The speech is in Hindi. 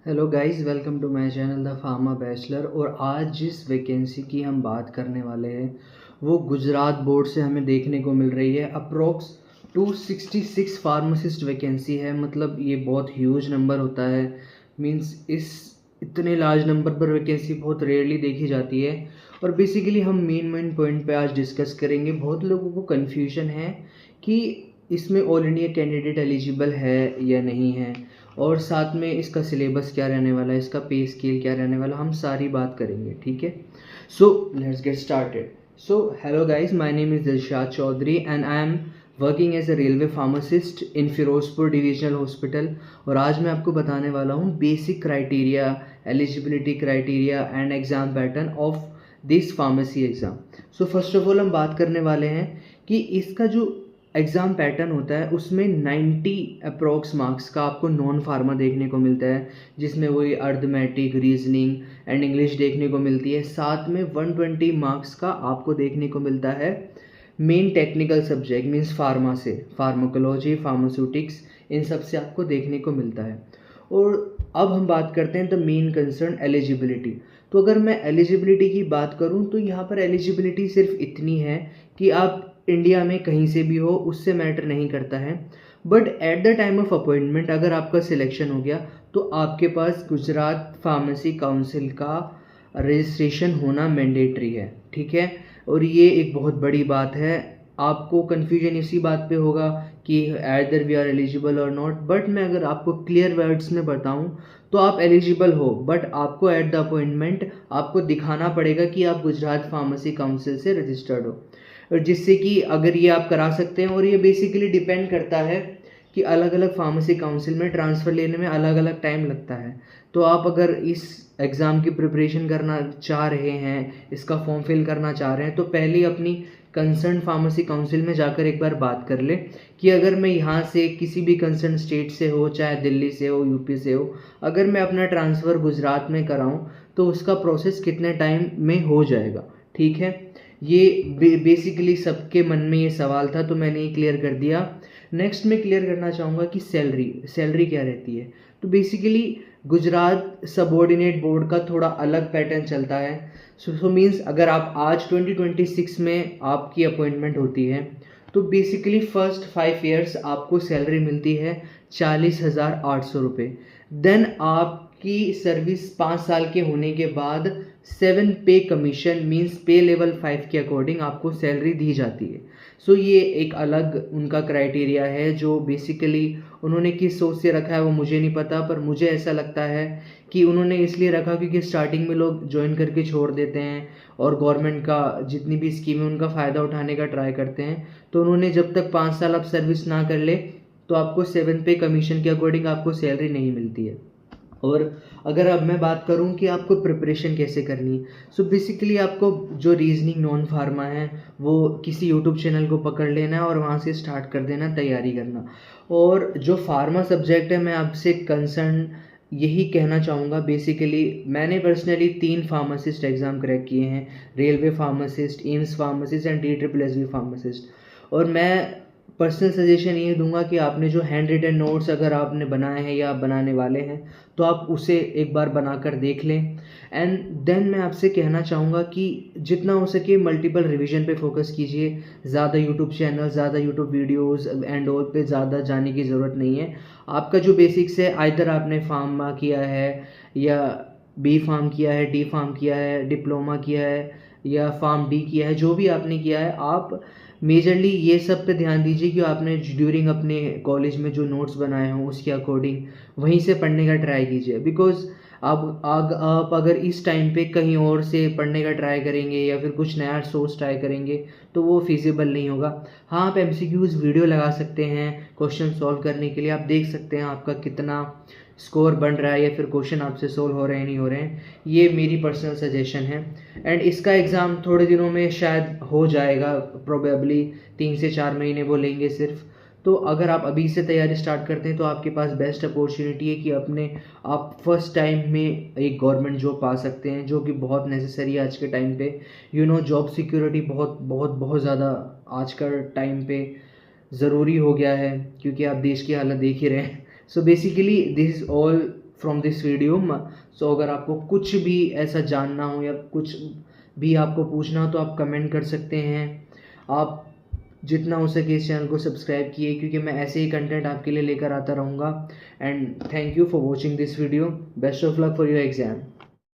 Hello guys, welcome to my channel the pharma bachelor. और आज जिस वैकेंसी की हम बात करने वाले हैं वो गुजरात बोर्ड से हमें देखने को मिल रही है। अप्रोक्स 266 फार्मासिस्ट वैकेंसी है। मतलब ये बहुत ह्यूज नंबर होता है। मींस इस इतने लार्ज नंबर पर वैकेंसी बहुत रेयरली देखी जाती है। और बेसिकली हम मेन पॉइंट पे आज डिस्कस करेंगे। बहुत लोगों को कन्फ्यूजन है कि इसमें ऑल इंडिया कैंडिडेट एलिजिबल है या नहीं है, और साथ में इसका सिलेबस क्या रहने वाला है, इसका पे स्केल क्या रहने वाला, हम सारी बात करेंगे। ठीक है, so let's get started. So hello guys, my name is Dilshad Chaudhary and I am working as a railway pharmacist in Firozpur divisional hospital. और आज मैं आपको बताने वाला हूँ basic criteria, eligibility criteria and exam pattern of this pharmacy exam. So first of all हम बात करने वाले हैं कि इसका जो एग्ज़ाम पैटर्न होता है उसमें 90 अप्रॉक्स मार्क्स का आपको नॉन फार्मा देखने को मिलता है, जिसमें वही अर्थमेटिक, रीजनिंग एंड इंग्लिश देखने को मिलती है। साथ में 120 मार्क्स का आपको देखने को मिलता है main technical subject means pharma से, फार्माकोलॉजी, फार्मास्यूटिक्स, इन सब से आपको देखने को मिलता है। और अब हम बात करते हैं द मेन कंसर्न एलिजिबिलिटी। तो अगर मैं एलिजिबिलिटी की बात करूं तो यहाँ पर एलिजिबिलिटी सिर्फ इतनी है कि आप इंडिया में कहीं से भी हो, उससे मैटर नहीं करता है। But at the time of appointment अगर आपका सिलेक्शन हो गया तो आपके पास गुजरात फार्मेसी काउंसिल का रजिस्ट्रेशन होना मैंडेटरी है। ठीक है, और ये एक बहुत बड़ी बात है। आपको कन्फ्यूजन इसी बात पे होगा कि आइदर वी आर एलिजिबल और नॉट, बट मैं अगर आपको क्लियर वर्ड्स में बताऊं तो आप एलिजिबल हो, बट आपको एट द अपॉइंटमेंट आपको दिखाना पड़ेगा कि आप गुजरात फार्मेसी काउंसिल से रजिस्टर्ड हो। और जिससे कि अगर ये आप करा सकते हैं, और ये बेसिकली डिपेंड करता है कि अलग अलग फार्मेसी काउंसिल में ट्रांसफ़र लेने में अलग अलग टाइम लगता है। तो आप अगर इस एग्ज़ाम की प्रिपरेशन करना चाह रहे हैं, इसका फॉर्म फिल करना चाह रहे हैं, तो पहले अपनी कंसर्न फार्मेसी काउंसिल में जाकर एक बार बात कर ले कि अगर मैं यहाँ से किसी भी कंसर्न स्टेट से हो, चाहे दिल्ली से हो, यूपी से हो, अगर मैं अपना ट्रांसफ़र गुजरात में कराऊँ तो उसका प्रोसेस कितने टाइम में हो जाएगा। ठीक है, ये बेसिकली सबके मन में ये सवाल था, तो मैंने ये क्लियर कर दिया। नेक्स्ट मैं क्लियर करना चाहूँगा कि सैलरी क्या रहती है। तो बेसिकली गुजरात सबऑर्डिनेट बोर्ड का थोड़ा अलग पैटर्न चलता है। सो मीन्स अगर आप आज 2026 में आपकी अपॉइंटमेंट होती है तो बेसिकली फर्स्ट 5 ईयर्स आपको सैलरी मिलती है 40,800 रुपये। देन आपकी सर्विस 5 साल के होने के बाद 7 पे कमीशन मीन्स पे लेवल 5 के अकॉर्डिंग आपको सैलरी दी जाती है। सो ये एक अलग उनका क्राइटेरिया है जो बेसिकली उन्होंने किस सोच से रखा है वो मुझे नहीं पता, पर मुझे ऐसा लगता है कि उन्होंने इसलिए रखा क्योंकि स्टार्टिंग में लोग ज्वाइन करके छोड़ देते हैं और गवर्नमेंट का जितनी भी स्कीम है उनका फ़ायदा उठाने का ट्राई करते हैं। तो उन्होंने जब तक 5 साल आप सर्विस ना कर ले तो आपको 7 पे कमीशन के अकॉर्डिंग आपको सैलरी नहीं मिलती है। और अगर अब मैं बात करूं कि आपको प्रिपरेशन कैसे करनी है, सो बेसिकली आपको जो रीजनिंग नॉन फार्मा है वो किसी यूट्यूब चैनल को पकड़ लेना है और वहाँ से स्टार्ट कर देना तैयारी करना। और जो फार्मा सब्जेक्ट है मैं आपसे कंसर्न यही कहना चाहूँगा। बेसिकली मैंने पर्सनली 3 फार्मासिस्ट एग्ज़ाम क्रैक किए हैं, railway pharmacist, AIIMS pharmacist and DSSB pharmacist. और मैं पर्सनल सजेशन ये दूंगा कि आपने जो हैंड रिटन नोट्स अगर आपने बनाए हैं या आप बनाने वाले हैं तो आप उसे एक बार बनाकर देख लें। एंड देन मैं आपसे कहना चाहूँगा कि जितना हो सके मल्टीपल रिवीजन पे फोकस कीजिए। ज़्यादा यूट्यूब चैनल, ज़्यादा यूट्यूब वीडियोस एंड ऑल पे ज़्यादा जाने की ज़रूरत नहीं है। आपका जो बेसिक्स है, आइदर आपने फार्मा किया है या बी फार्म किया है, डी फार्म किया है, डिप्लोमा किया है या फार्म डी किया है, जो भी आपने किया है आप मेजरली ये सब पे ध्यान दीजिए कि आपने ड्यूरिंग अपने कॉलेज में जो नोट्स बनाए हों उसके अकॉर्डिंग वहीं से पढ़ने का ट्राई कीजिए। बिकॉज आप अगर इस टाइम पे कहीं और से पढ़ने का ट्राई करेंगे या फिर कुछ नया सोर्स ट्राई करेंगे तो वो फिजिबल नहीं होगा। हाँ, आप MCQs वीडियो लगा सकते हैं क्वेश्चन सॉल्व करने के लिए, आप देख सकते हैं आपका कितना स्कोर बन रहा है या फिर क्वेश्चन आपसे सोल्व हो रहे हैं नहीं हो रहे हैं। ये मेरी पर्सनल सजेशन है। एंड इसका एग्ज़ाम थोड़े दिनों में शायद हो जाएगा, प्रोबेबली 3 से 4 महीने वो लेंगे सिर्फ। तो अगर आप अभी से तैयारी स्टार्ट करते हैं तो आपके पास बेस्ट अपॉर्चुनिटी है कि आप फर्स्ट टाइम में एक गवर्नमेंट जॉब पा सकते हैं, जो कि बहुत नेसेसरी है आज के टाइम पे। जॉब सिक्योरिटी बहुत बहुत बहुत ज़्यादा आज का टाइम पे ज़रूरी हो गया है, क्योंकि आप देश की हालत देख ही रहे हैं। So basically this is all from this video. So अगर आपको कुछ भी ऐसा जानना हो या कुछ भी आपको पूछना हो तो आप कमेंट कर सकते हैं। आप जितना हो सके इस चैनल को सब्सक्राइब किए, क्योंकि मैं ऐसे ही कंटेंट आपके लिए लेकर आता रहूँगा। And thank you for watching this video. Best of luck for your exam.